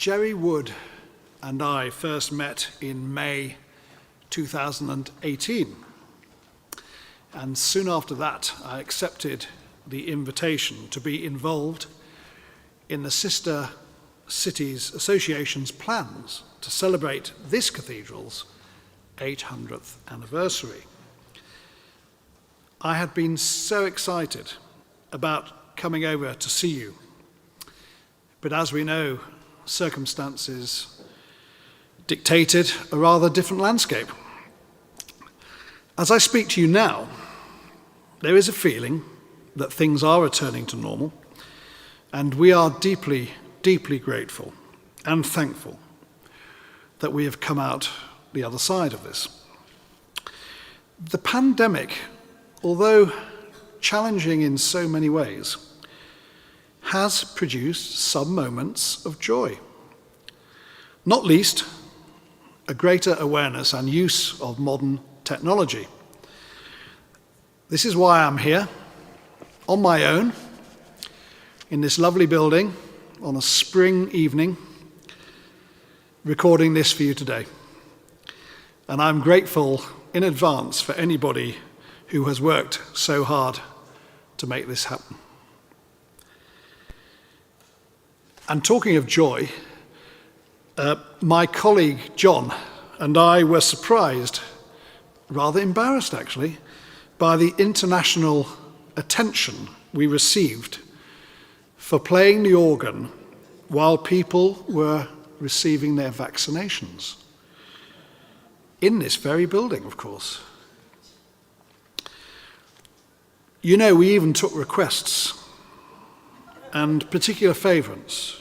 Jerry Wood and I first met in May 2018. And soon after that, I accepted the invitation to be involved in the Sister Cities Association's plans to celebrate this cathedral's 800th anniversary. I had been so excited about coming over to see you, but as we know, circumstances dictated a rather different landscape. As I speak to you now, there is a feeling that things are returning to normal, and we are deeply, deeply grateful and thankful that we have come out the other side of this. The pandemic, although challenging in so many ways, has produced some moments of joy. Not least, a greater awareness and use of modern technology. This is why I'm here, on my own, in this lovely building, on a spring evening, recording this for you today. And I'm grateful in advance for anybody who has worked so hard to make this happen. And talking of joy, my colleague John and I were surprised, rather embarrassed actually, by the international attention we received for playing the organ while people were receiving their vaccinations. In this very building, of course. You know, we even took requests, and particular favourites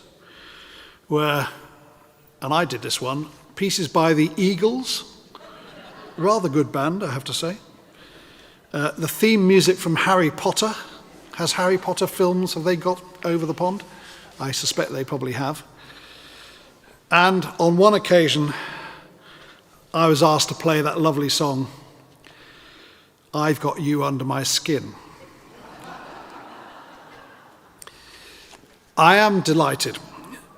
were, and I did this one, pieces by the Eagles, rather good band, I have to say. The theme music from Harry Potter. Has Harry Potter films, have they got over the pond? I suspect they probably have. And on one occasion, I was asked to play that lovely song, I've Got You Under My Skin. I am delighted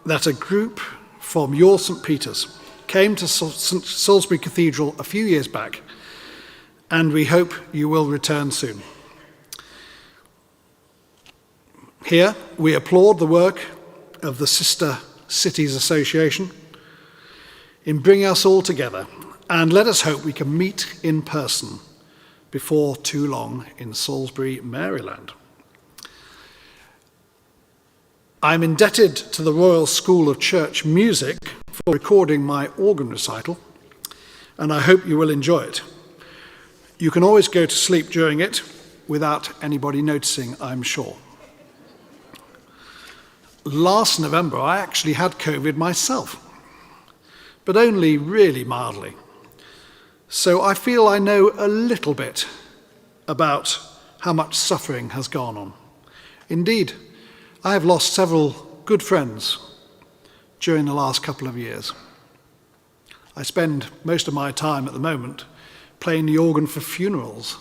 that a group from your St. Peter's came to Salisbury Cathedral a few years back, and we hope you will return soon. Here, we applaud the work of the Sister Cities Association in bringing us all together, and let us hope we can meet in person before too long in Salisbury, Maryland. I'm indebted to the Royal School of Church Music for recording my organ recital, and I hope you will enjoy it. You can always go to sleep during it without anybody noticing, I'm sure. Last November, I actually had COVID myself, but only really mildly. So I feel I know a little bit about how much suffering has gone on. Indeed, I have lost several good friends during the last couple of years. I spend most of my time at the moment playing the organ for funerals,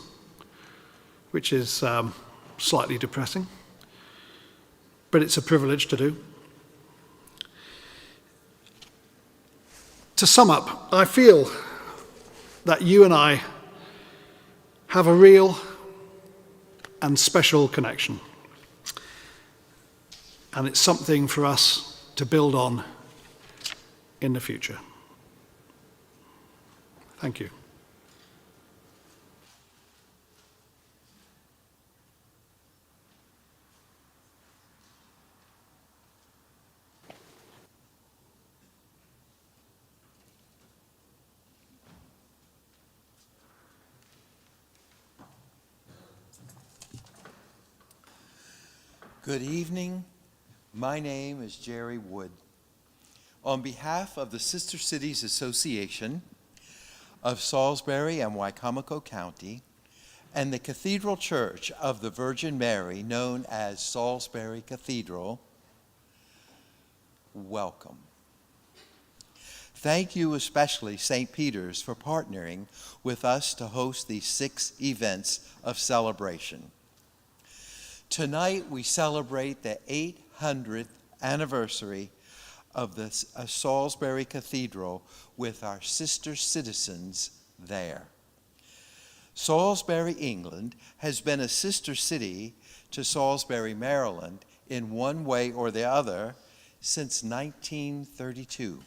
which is slightly depressing, but it's a privilege to do. To sum up, I feel that you and I have a real and special connection. And it's something for us to build on in the future. Thank you. Good evening. My name is Jerry Wood. On behalf of the Sister Cities Association of Salisbury and Wicomico County and the Cathedral Church of the Virgin Mary, known as Salisbury Cathedral, welcome. Thank you especially, St. Peter's, for partnering with us to host these 6 events of celebration. Tonight we celebrate the 800th anniversary of the Salisbury Cathedral with our sister citizens there. Salisbury, England, has been a sister city to Salisbury, Maryland, in one way or the other since 1932,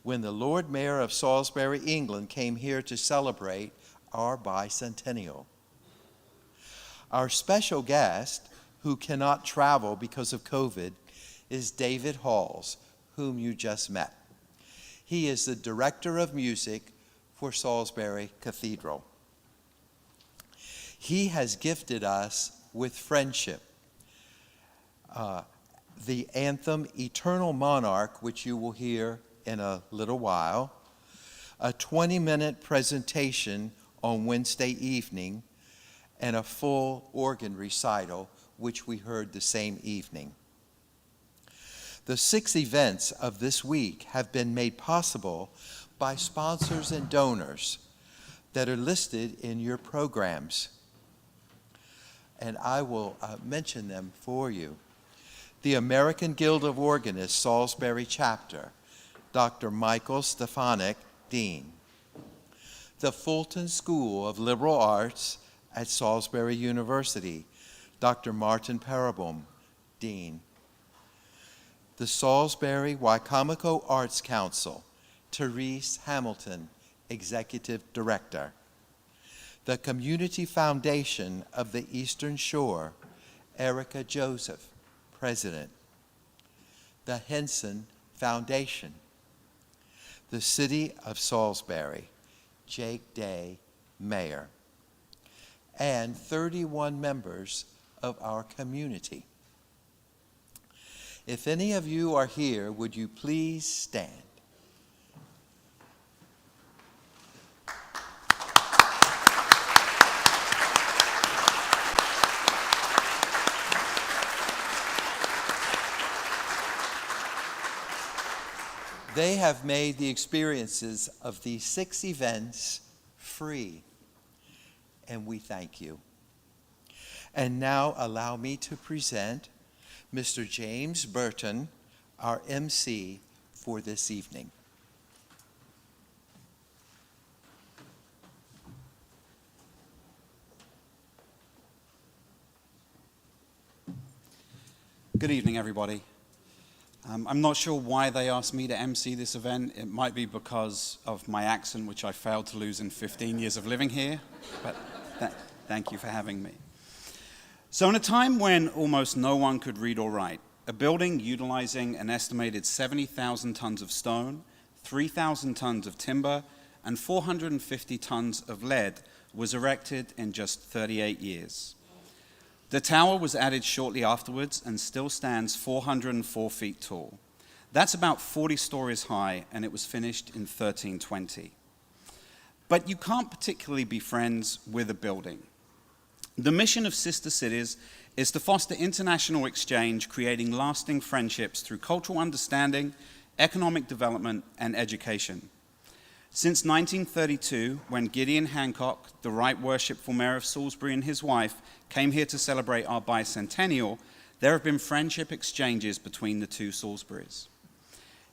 when the Lord Mayor of Salisbury, England, came here to celebrate our bicentennial. Our special guest, who cannot travel because of COVID, is David Halls, whom you just met. He is the director of music for Salisbury Cathedral. He has gifted us with friendship. The anthem Eternal Monarch, which you will hear in a little while, a 20-minute presentation on Wednesday evening, and a full organ recital, which we heard the same evening. The 6 events of this week have been made possible by sponsors and donors that are listed in your programs. And I will mention them for you. The American Guild of Organists, Salisbury Chapter, Dr. Michael Stefanik, Dean. The Fulton School of Liberal Arts at Salisbury University, Dr. Martin Parabum, Dean. The Salisbury Wicomico Arts Council, Therese Hamilton, Executive Director. The Community Foundation of the Eastern Shore, Erica Joseph, President. The Henson Foundation. The City of Salisbury, Jake Day, Mayor. And 31 members of our community. If any of you are here, would you please stand? They have made the experiences of these 6 events free, and we thank you. And now allow me to present Mr. James Burton, our MC for this evening. Good evening, everybody. I'm not sure why they asked me to MC this event. It might be because of my accent, which I failed to lose in 15 years of living here, but thank you for having me. So in a time when almost no one could read or write, a building utilizing an estimated 70,000 tons of stone, 3,000 tons of timber, and 450 tons of lead was erected in just 38 years. The tower was added shortly afterwards and still stands 404 feet tall. That's about 40 stories high, and it was finished in 1320. But you can't particularly be friends with a building. The mission of Sister Cities is to foster international exchange, creating lasting friendships through cultural understanding, economic development, and education. Since 1932, when Gideon Hancock, the Right Worshipful Mayor of Salisbury, and his wife came here to celebrate our bicentennial, there have been friendship exchanges between the two Salisburys.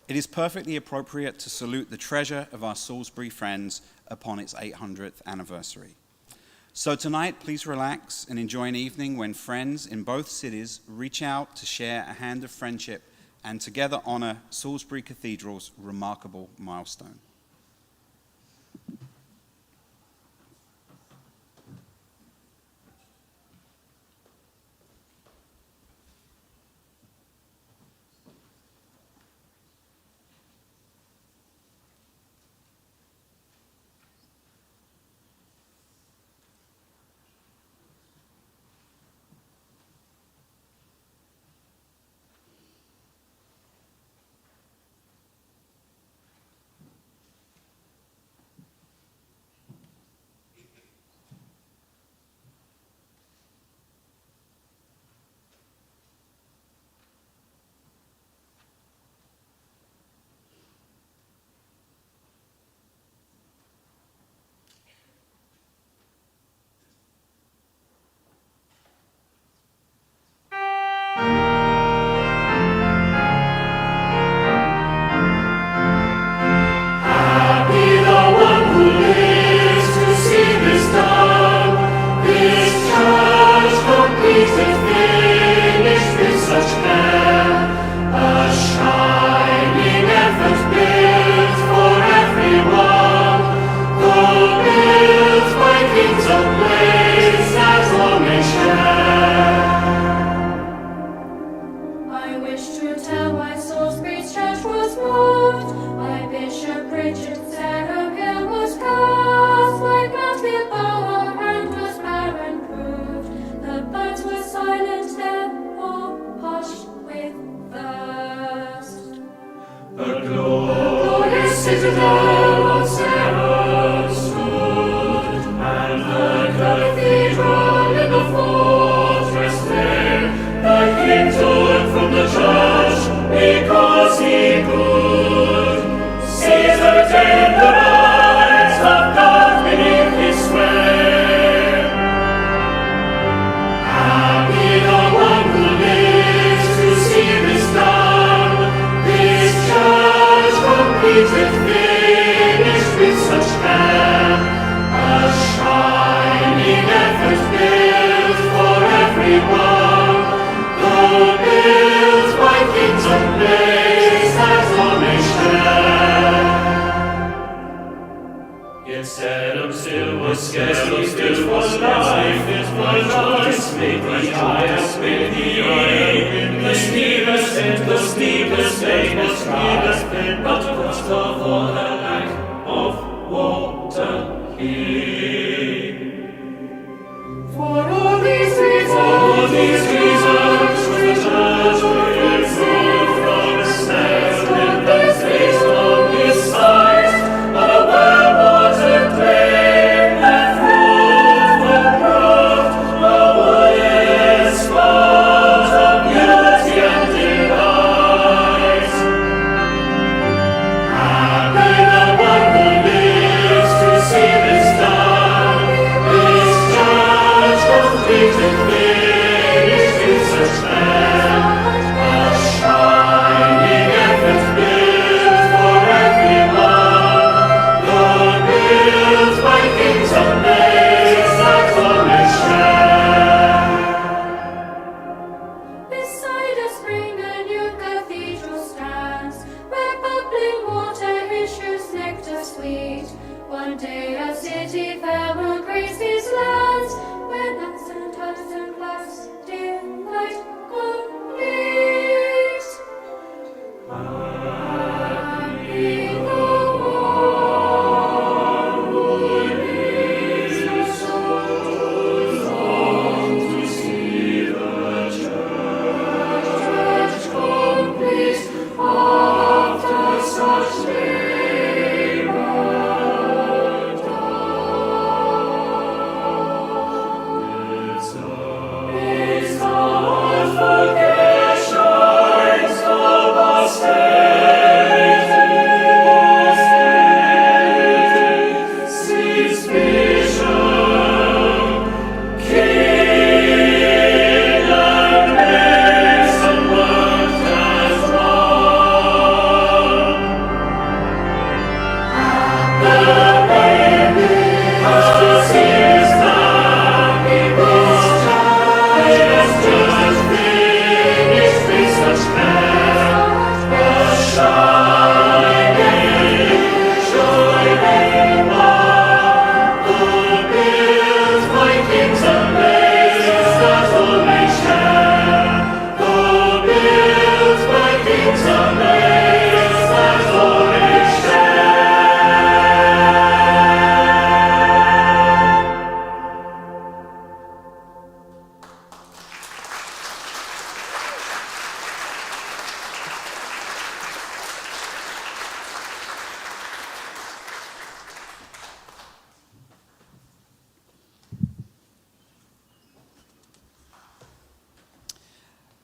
It is perfectly appropriate to salute the treasure of our Salisbury friends upon its 800th anniversary. So tonight, please relax and enjoy an evening when friends in both cities reach out to share a hand of friendship and together honor Salisbury Cathedral's remarkable milestone.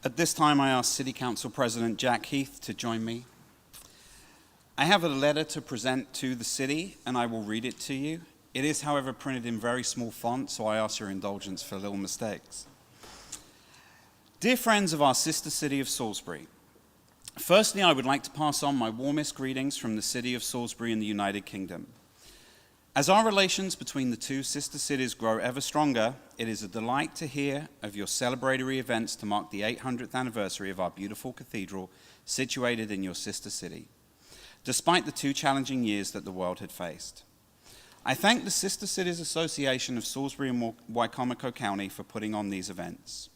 At this time, I ask City Council President Jack Heath to join me. I have a letter to present to the city, and I will read it to you. It is, however, printed in very small font, so I ask your indulgence for little mistakes. Dear friends of our sister city of Salisbury, firstly, I would like to pass on my warmest greetings from the city of Salisbury in the United Kingdom. As our relations between the two sister cities grow ever stronger, it is a delight to hear of your celebratory events to mark the 800th anniversary of our beautiful cathedral situated in your sister city, despite the 2 challenging years that the world had faced. I thank the Sister Cities Association of Salisbury and Wicomico County for putting on these events.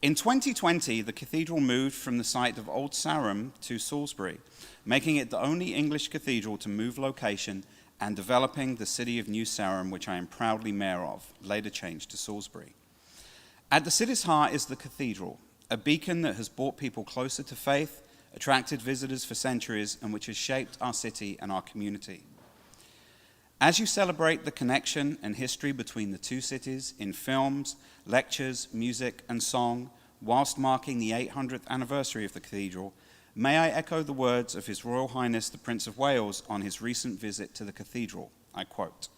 In 2020, the cathedral moved from the site of Old Sarum to Salisbury, making it the only English cathedral to move location and developing the city of New Sarum, which I am proudly mayor of, later changed to Salisbury. At the city's heart is the cathedral, a beacon that has brought people closer to faith, attracted visitors for centuries, and which has shaped our city and our community. As you celebrate the connection and history between the two cities in films, lectures, music, and song, whilst marking the 800th anniversary of the cathedral, may I echo the words of His Royal Highness the Prince of Wales on his recent visit to the cathedral. I quote,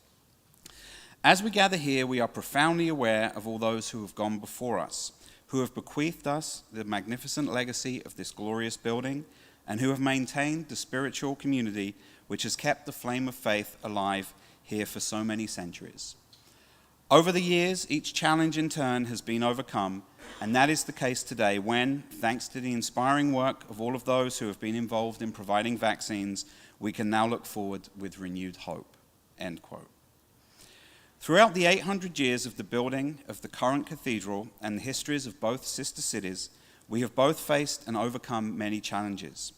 "As we gather here, we are profoundly aware of all those who have gone before us, who have bequeathed us the magnificent legacy of this glorious building, and who have maintained the spiritual community which has kept the flame of faith alive here for so many centuries. Over the years, each challenge in turn has been overcome, and that is the case today when, thanks to the inspiring work of all of those who have been involved in providing vaccines, we can now look forward with renewed hope." End quote. Throughout the 800 years of the building of the current cathedral and the histories of both sister cities, we have both faced and overcome many challenges.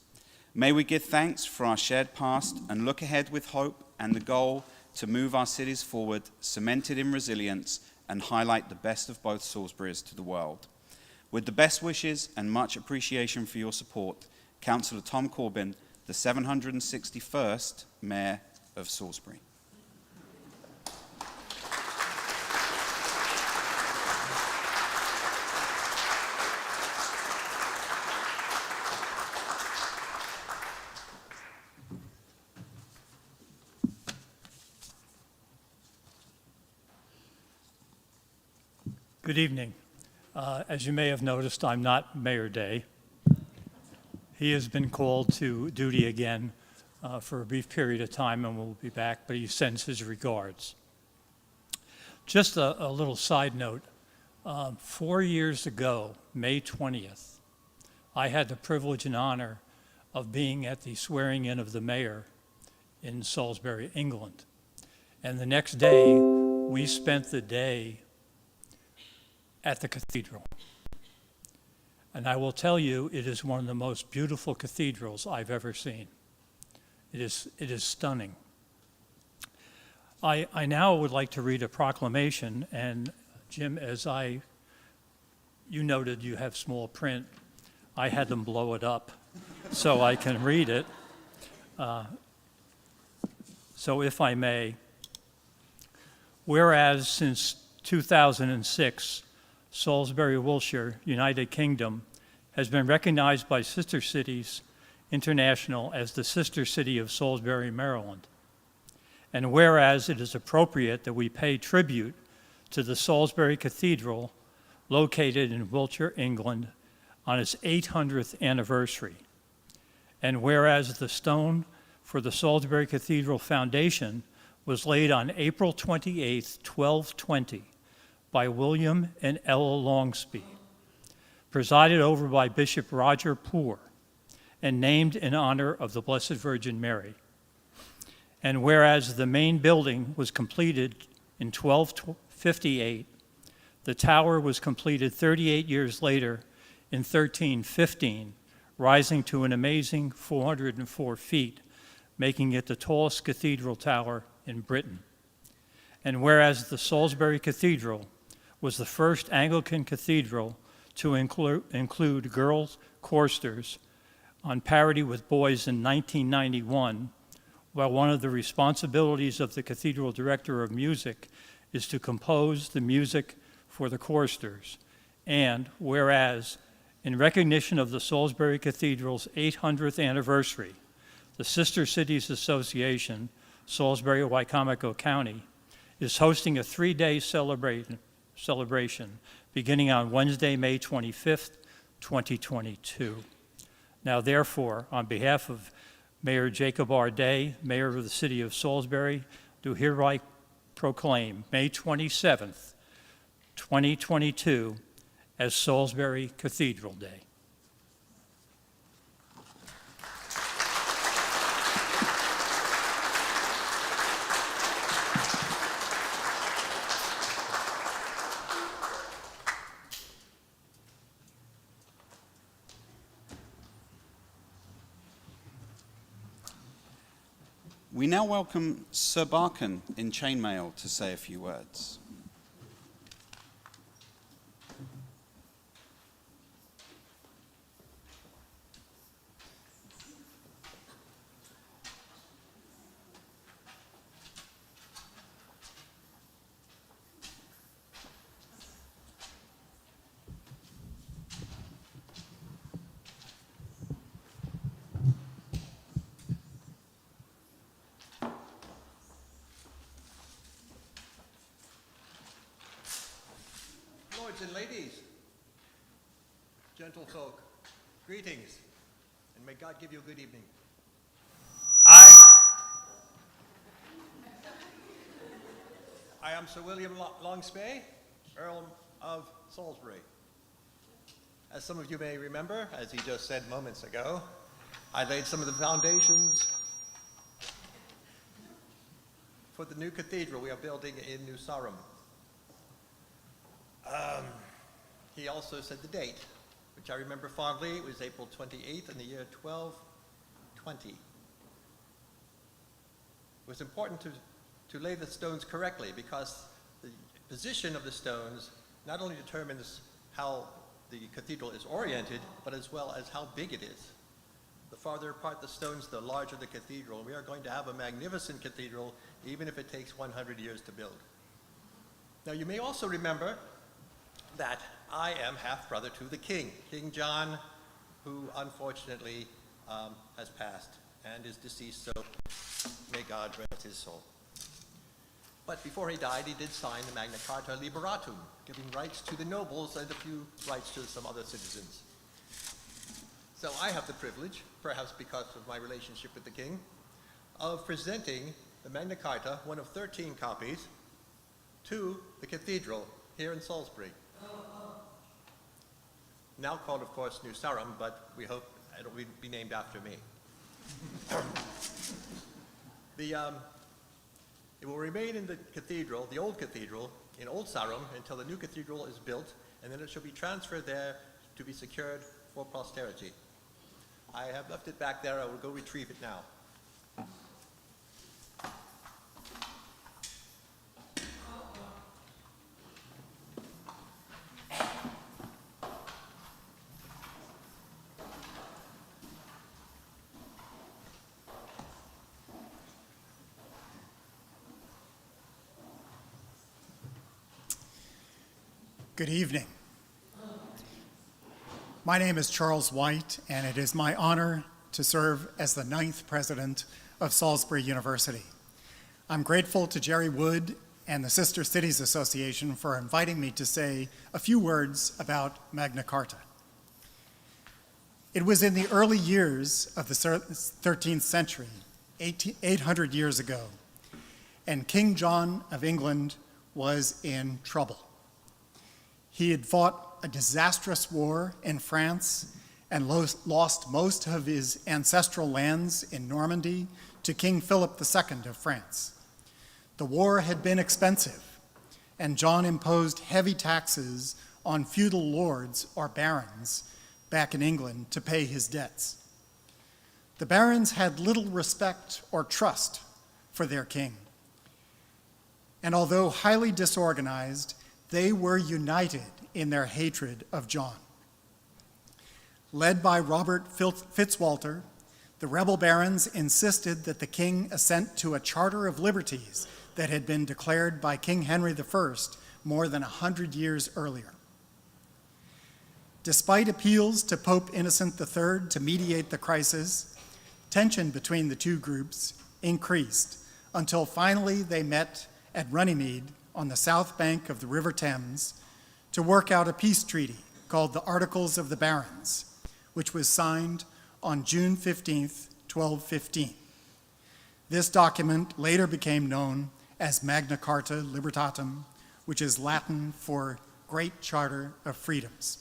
May we give thanks for our shared past and look ahead with hope and the goal to move our cities forward, cemented in resilience, and highlight the best of both Salisburys to the world. With the best wishes and much appreciation for your support, Councillor Tom Corbyn, the 761st Mayor of Salisbury. Good evening. As you may have noticed, I'm not Mayor Day. He has been called to duty again for a brief period of time and will be back, but he sends his regards. Just a little side note. 4 years ago, May 20th, I had the privilege and honor of being at the swearing in of the mayor in Salisbury, England. And the next day, we spent the day at the cathedral. And I will tell you, it is one of the most beautiful cathedrals I've ever seen. It is stunning. I now would like to read a proclamation, and Jim, you noted you have small print. I had them blow it up so I can read it. So if I may, whereas since 2006, Salisbury, Wiltshire, United Kingdom, has been recognized by Sister Cities International as the sister city of Salisbury, Maryland. And whereas it is appropriate that we pay tribute to the Salisbury Cathedral, located in Wiltshire, England, on its 800th anniversary. And whereas the stone for the Salisbury Cathedral foundation was laid on April 28, 1220, by William and Ella Longsby, presided over by Bishop Roger Poore, and named in honor of the Blessed Virgin Mary. And whereas the main building was completed in 1258, the tower was completed 38 years later in 1315, rising to an amazing 404 feet, making it the tallest cathedral tower in Britain. And whereas the Salisbury Cathedral was the first Anglican cathedral to include girls choristers on parity with boys in 1991, while one of the responsibilities of the cathedral director of music is to compose the music for the choristers. And whereas, in recognition of the Salisbury Cathedral's 800th anniversary, the Sister Cities Association, Salisbury-Wycomico County, is hosting a 3-day celebration beginning on Wednesday, May 25th, 2022. Now, therefore, on behalf of Mayor Jacob R. Day, Mayor of the City of Salisbury, do hereby proclaim May 27th, 2022 as Salisbury Cathedral Day. We now welcome Sir Barkan in chainmail to say a few words. Lords and ladies, gentlefolk, greetings, and may God give you a good evening. I am Sir William Longsby, Earl of Salisbury. As some of you may remember, as he just said moments ago, I laid some of the foundations for the new cathedral we are building in New Sarum. He also said the date, which I remember fondly. It was April 28th in the year 1220. It was important to lay the stones correctly because the position of the stones not only determines how the cathedral is oriented, but as well as how big it is. The farther apart the stones, the larger the cathedral. We are going to have a magnificent cathedral, even if it takes 100 years to build. Now, you may also remember that I am half-brother to the king, King John, who unfortunately has passed and is deceased, so may God rest his soul. But before he died, he did sign the Magna Carta Liberatum, giving rights to the nobles and a few rights to some other citizens. So I have the privilege, perhaps because of my relationship with the king, of presenting the Magna Carta, one of 13 copies, to the cathedral here in Salisbury. Now called, of course, New Sarum, but we hope it'll be named after me. It will remain in the cathedral, the old cathedral, in Old Sarum until the new cathedral is built, and then it shall be transferred there to be secured for posterity. I have left it back there. I will go retrieve it now. Good evening. My name is Charles White, and it is my honor to serve as the 9th president of Salisbury University. I'm grateful to Jerry Wood and the Sister Cities Association for inviting me to say a few words about Magna Carta. It was in the early years of the 13th century, 800 years ago, and King John of England was in trouble. He had fought a disastrous war in France and lost most of his ancestral lands in Normandy to King Philip II of France. The war had been expensive, and John imposed heavy taxes on feudal lords or barons back in England to pay his debts. The barons had little respect or trust for their king. And although highly disorganized, they were united in their hatred of John. Led by Robert Fitzwalter, the rebel barons insisted that the king assent to a charter of liberties that had been declared by King Henry I more than 100 years earlier. Despite appeals to Pope Innocent III to mediate the crisis, tension between the two groups increased until finally they met at Runnymede on the south bank of the River Thames to work out a peace treaty called the Articles of the Barons, which was signed on June 15th, 1215. This document later became known as Magna Carta Libertatum, which is Latin for Great Charter of Freedoms.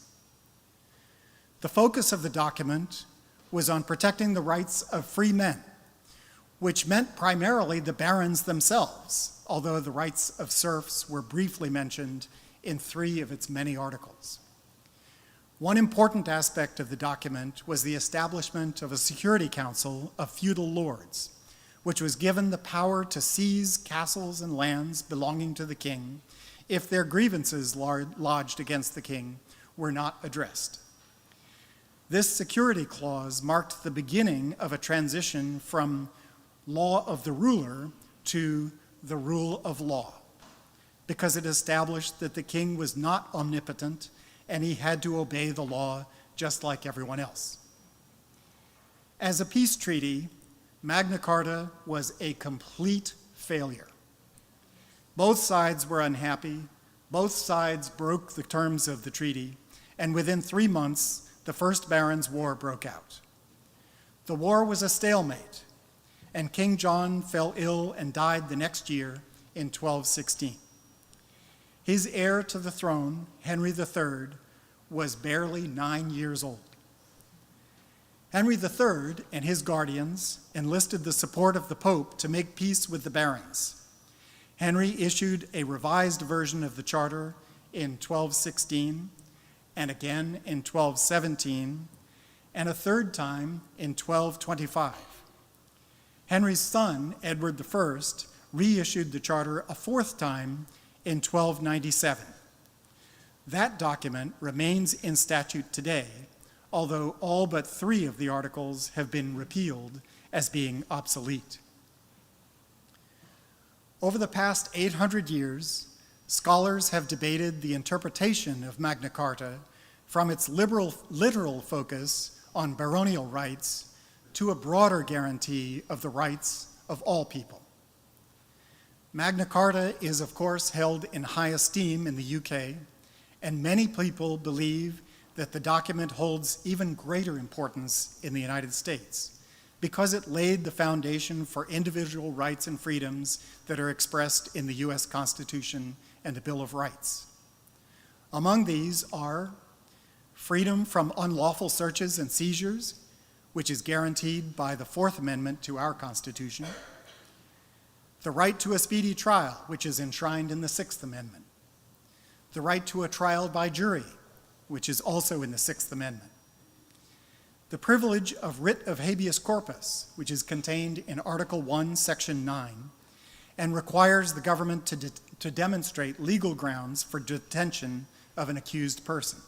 The focus of the document was on protecting the rights of free men, which meant primarily the barons themselves, although the rights of serfs were briefly mentioned in 3 of its many articles. One important aspect of the document was the establishment of a security council of feudal lords, which was given the power to seize castles and lands belonging to the king if their grievances lodged against the king were not addressed. This security clause marked the beginning of a transition from law of the ruler to the rule of law, because it established that the king was not omnipotent and he had to obey the law just like everyone else. As a peace treaty, Magna Carta was a complete failure. Both sides were unhappy, both sides broke the terms of the treaty, and within 3 months, the First Barons' War broke out. The war was a stalemate, and King John fell ill and died the next year in 1216. His heir to the throne, Henry III, was barely 9 years old. Henry III and his guardians enlisted the support of the Pope to make peace with the barons, Henry issued a revised version of the charter in 1216, and again in 1217, and a third time in 1225. Henry's son, Edward I, reissued the charter a fourth time in 1297. That document remains in statute today, although all but 3 of the articles have been repealed as being obsolete. Over the past 800 years, scholars have debated the interpretation of Magna Carta from its literal focus on baronial rights to a broader guarantee of the rights of all people. Magna Carta is, of course, held in high esteem in the UK, and many people believe that the document holds even greater importance in the United States because it laid the foundation for individual rights and freedoms that are expressed in the US Constitution and the Bill of Rights. Among these are freedom from unlawful searches and seizures, which is guaranteed by the Fourth Amendment to our Constitution, the right to a speedy trial, which is enshrined in the Sixth Amendment, the right to a trial by jury, which is also in the Sixth Amendment, the privilege of writ of habeas corpus, which is contained in Article 1, Section 9, and requires the government to demonstrate legal grounds for detention of an accused person,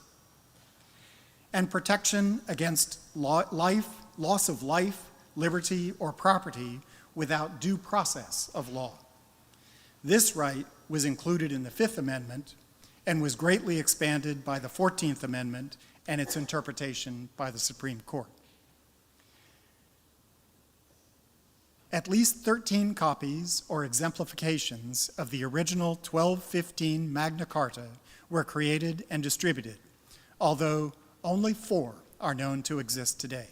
and protection against loss of life, liberty, or property without due process of law. This right was included in the Fifth Amendment and was greatly expanded by the 14th Amendment and its interpretation by the Supreme Court. At least 13 copies or exemplifications of the original 1215 Magna Carta were created and distributed, although only 4 are known to exist today.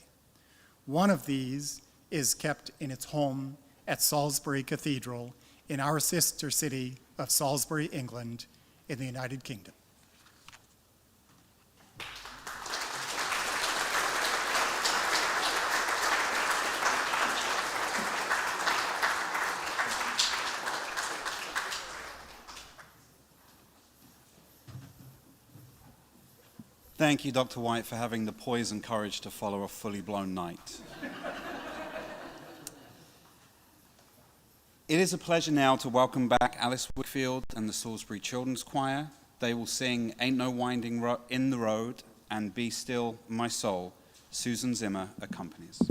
One of these is kept in its home at Salisbury Cathedral in our sister city of Salisbury, England, in the United Kingdom. Thank you, Dr. White, for having the poise and courage to follow a fully blown night. It is a pleasure now to welcome back Alice Whitfield and the Salisbury Children's Choir. They will sing Ain't No Winding in the Road and Be Still My Soul. Susan Zimmer accompanies.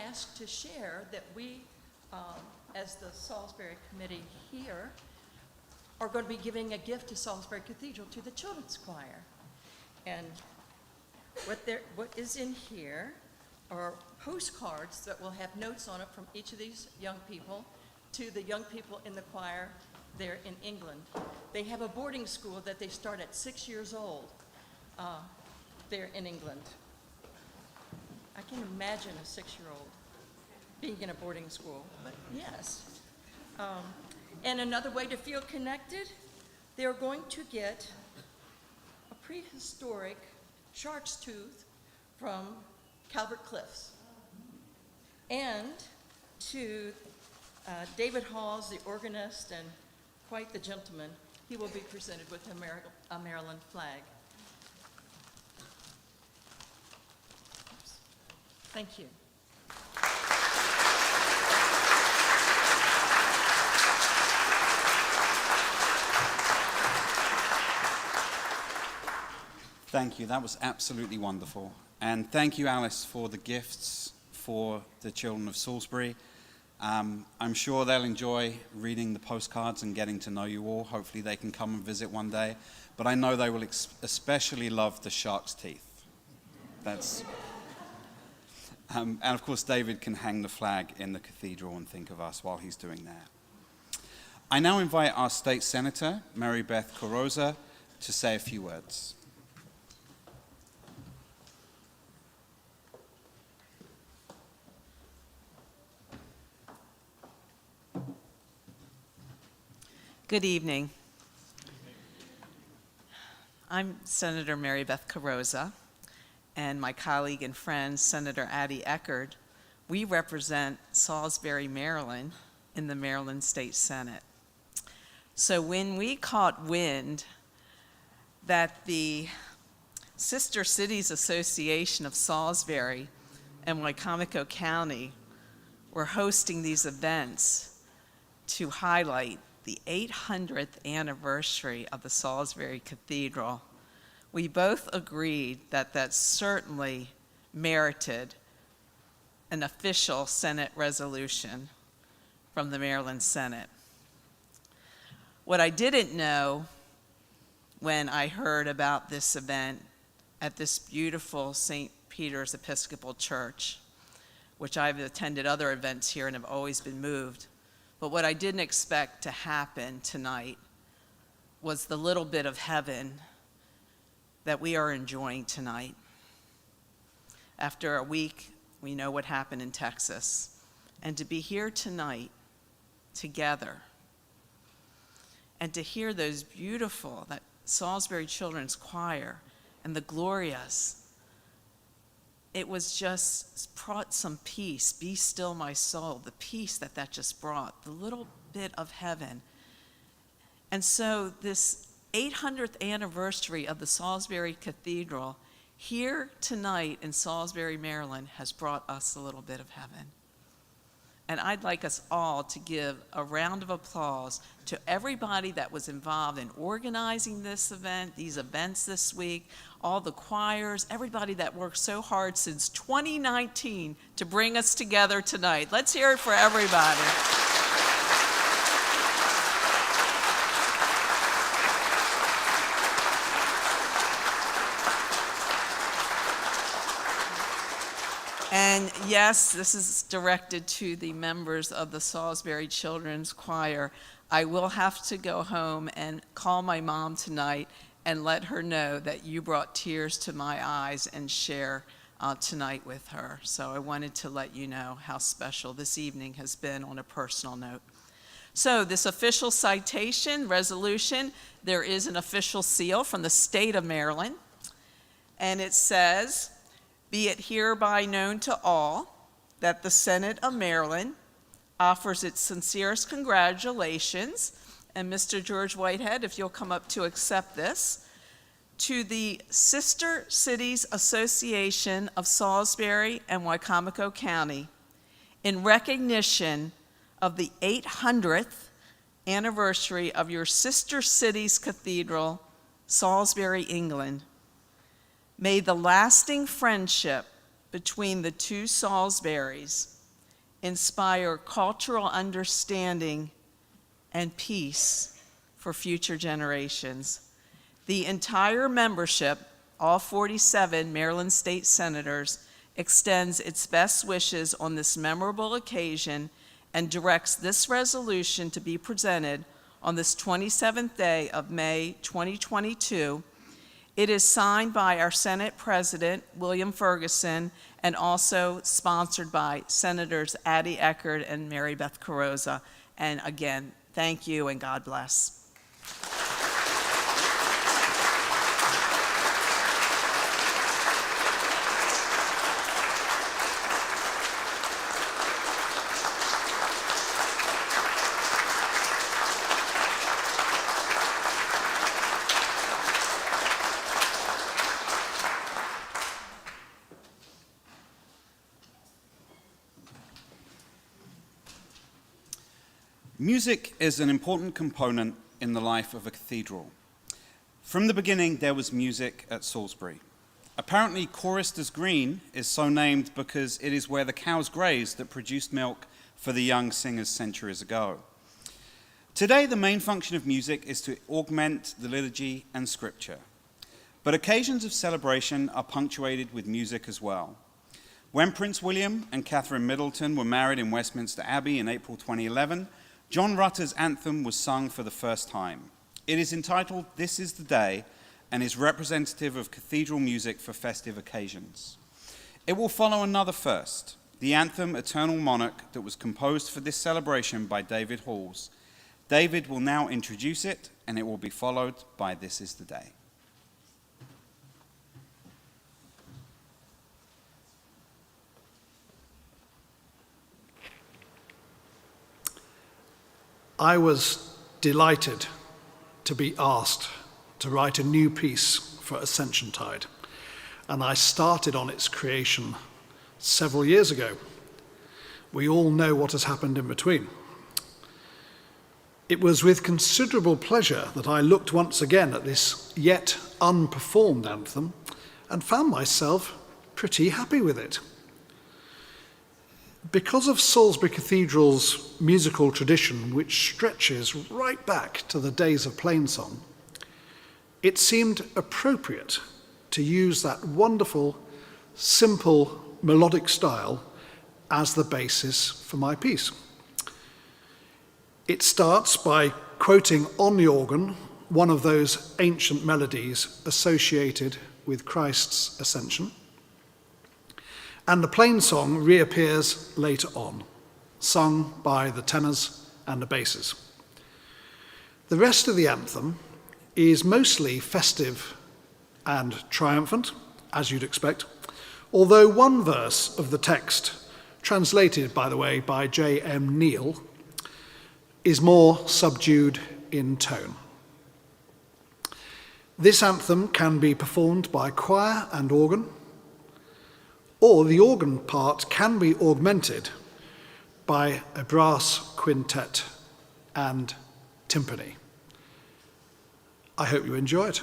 asked to share that we, as the Salisbury Committee here, are going to be giving a gift to Salisbury Cathedral to the children's choir. And what is in here are postcards that will have notes on it from each of these young people to the young people in the choir there in England. They have a boarding school that they start at 6 years old there in England. I can imagine a 6-year-old being in a boarding school, but yes. And another way to feel connected, they're going to get a prehistoric shark's tooth from Calvert Cliffs. And to David Hawes, the organist and quite the gentleman, he will be presented with a Maryland flag. Thank you. Thank you. That was absolutely wonderful. And thank you, Alice, for the gifts for the children of Salisbury. I'm sure they'll enjoy reading the postcards and getting to know you all. Hopefully they can come and visit one day. But I know they will especially love the shark's teeth. That's... and of course, David can hang the flag in the cathedral and think of us while he's doing that. I now invite our state senator, Mary Beth Carroza, to say a few words. Good evening. I'm Senator Mary Beth Carroza, and my colleague and friend, Senator Addie Eckerd. We represent Salisbury, Maryland in the Maryland State Senate. So when we caught wind that the Sister Cities Association of Salisbury and Wicomico County were hosting these events to highlight the 800th anniversary of the Salisbury Cathedral, we both agreed that that certainly merited an official Senate resolution from the Maryland Senate. What I didn't know when I heard about this event at this beautiful St. Peter's Episcopal Church, which I've attended other events here and have always been moved, but what I didn't expect to happen tonight was the little bit of heaven that we are enjoying tonight. After a week, we know what happened in Texas. And to be here tonight together and to hear those beautiful, that Salisbury Children's Choir and the Glorias, it was just brought some peace. Be still, my soul. The peace that just brought, the little bit of heaven. And so this 800th anniversary of the Salisbury Cathedral here tonight in Salisbury, Maryland, has brought us a little bit of heaven. And I'd like us all to give a round of applause to everybody that was involved in organizing this event, these events this week, all the choirs, everybody that worked so hard since 2019 to bring us together tonight. Let's hear it for everybody. And yes, this is directed to the members of the Salisbury Children's Choir. I will have to go home and call my mom tonight and let her know that you brought tears to my eyes and share tonight with her. So I wanted to let you know how special this evening has been on a personal note. So this official citation resolution, there is an official seal from the state of Maryland, and it says, "Be it hereby known to all that the Senate of Maryland offers its sincerest congratulations," and Mr. George Whitehead, if you'll come up to accept this, "to the Sister Cities Association of Salisbury and Wicomico County in recognition of the 800th anniversary of your Sister Cities Cathedral, Salisbury, England. May the lasting friendship between the two Salisburys inspire cultural understanding and peace for future generations. The entire membership, all 47 Maryland State Senators, extends its best wishes on this memorable occasion and directs this resolution to be presented on this 27th day of May 2022. It is signed by our Senate President, William Ferguson, and also sponsored by Senators Addie Eckert and Mary Beth Carrozza. And again, thank you and God bless. Music is an important component in the life of a cathedral. From the beginning, there was music at Salisbury. Apparently, Choristers Green is so named because it is where the cows grazed that produced milk for the young singers centuries ago. Today, the main function of music is to augment the liturgy and scripture. But occasions of celebration are punctuated with music as well. When Prince William and Catherine Middleton were married in Westminster Abbey in April 2011, John Rutter's anthem was sung for the first time. It is entitled "This is the Day" and is representative of cathedral music for festive occasions. It will follow another first, the anthem Eternal Monarch, that was composed for this celebration by David Halls. David will now introduce it, and it will be followed by "This is the Day." I was delighted to be asked to write a new piece for Ascension Tide, and I started on its creation several years ago. We all know what has happened in between. It was with considerable pleasure that I looked once again at this yet unperformed anthem and found myself pretty happy with it. Because of Salisbury Cathedral's musical tradition, which stretches right back to the days of plainsong, it seemed appropriate to use that wonderful, simple, melodic style as the basis for my piece. It starts by quoting on the organ one of those ancient melodies associated with Christ's ascension, and the plainsong reappears later on, sung by the tenors and the basses. The rest of the anthem is mostly festive and triumphant, as you'd expect, although one verse of the text, translated, by the way, by J.M. Neal, is more subdued in tone. This anthem can be performed by choir and organ, or the organ part can be augmented by a brass quintet and timpani. I hope you enjoy it.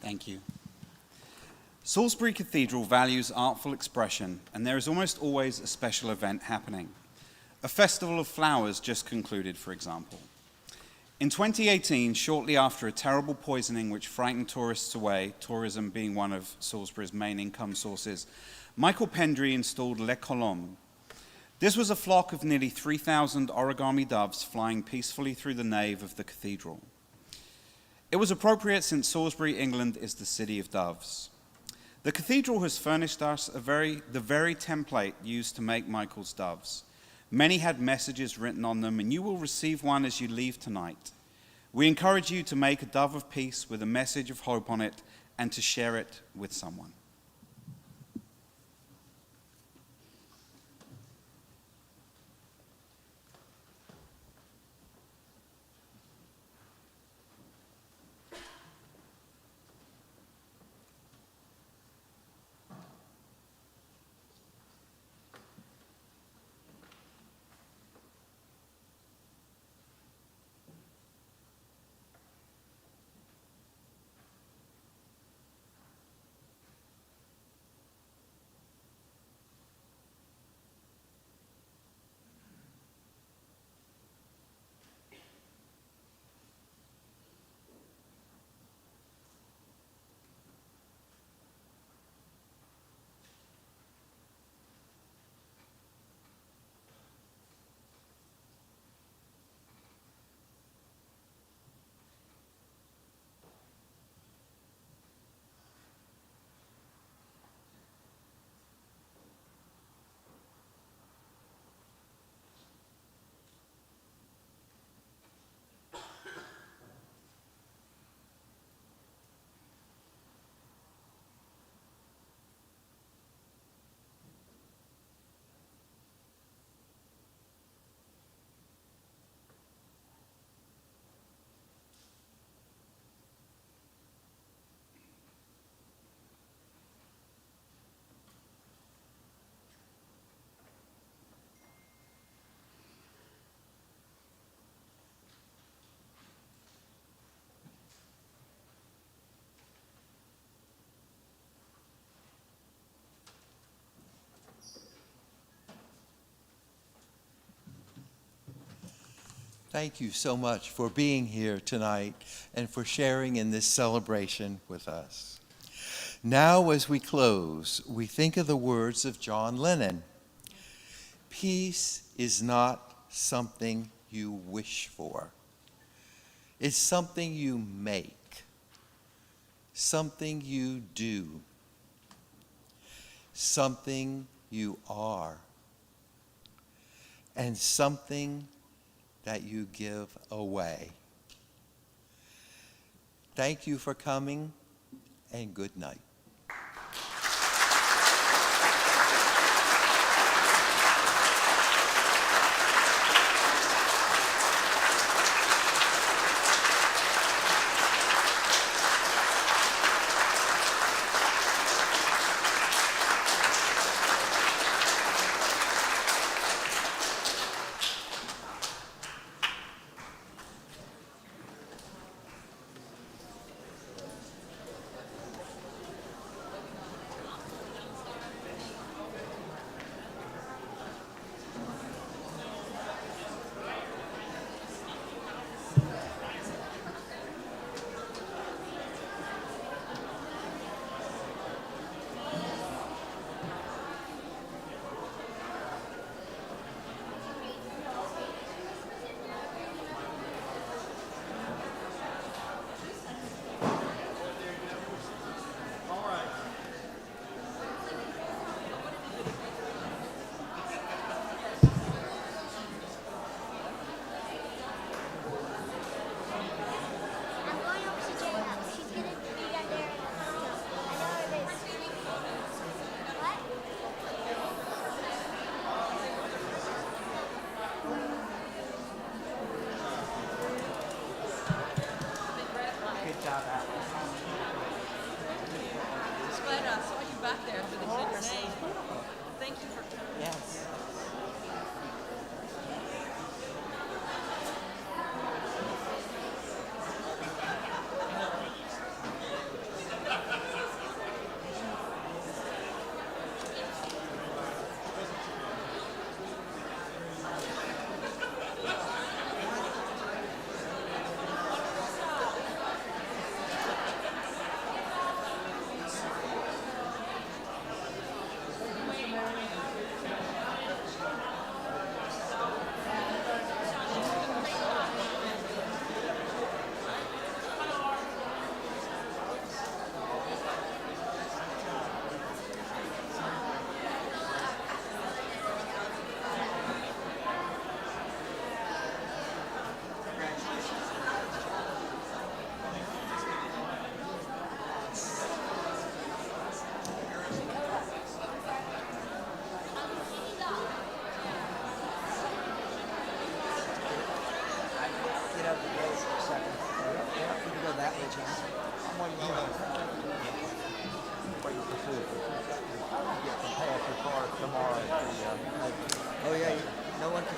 Thank you. Salisbury Cathedral values artful expression, and there is almost always a special event happening. A festival of flowers just concluded, for example. In 2018, shortly after a terrible poisoning which frightened tourists away, tourism being one of Salisbury's main income sources, Michael Pendry installed Les Colombes. This was a flock of nearly 3,000 origami doves flying peacefully through the nave of the cathedral. It was appropriate since Salisbury, England is the city of doves. The cathedral has furnished us the very template used to make Michael's doves. Many had messages written on them, and you will receive one as you leave tonight. We encourage you to make a dove of peace with a message of hope on it and to share it with someone. Thank you so much for being here tonight and for sharing in this celebration with us. Now, as we close, we think of the words of John Lennon. Peace is not something you wish for. It's something you make, something you do, something you are, and something that you give away. Thank you for coming, and good night.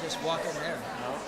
Just walk in there. No.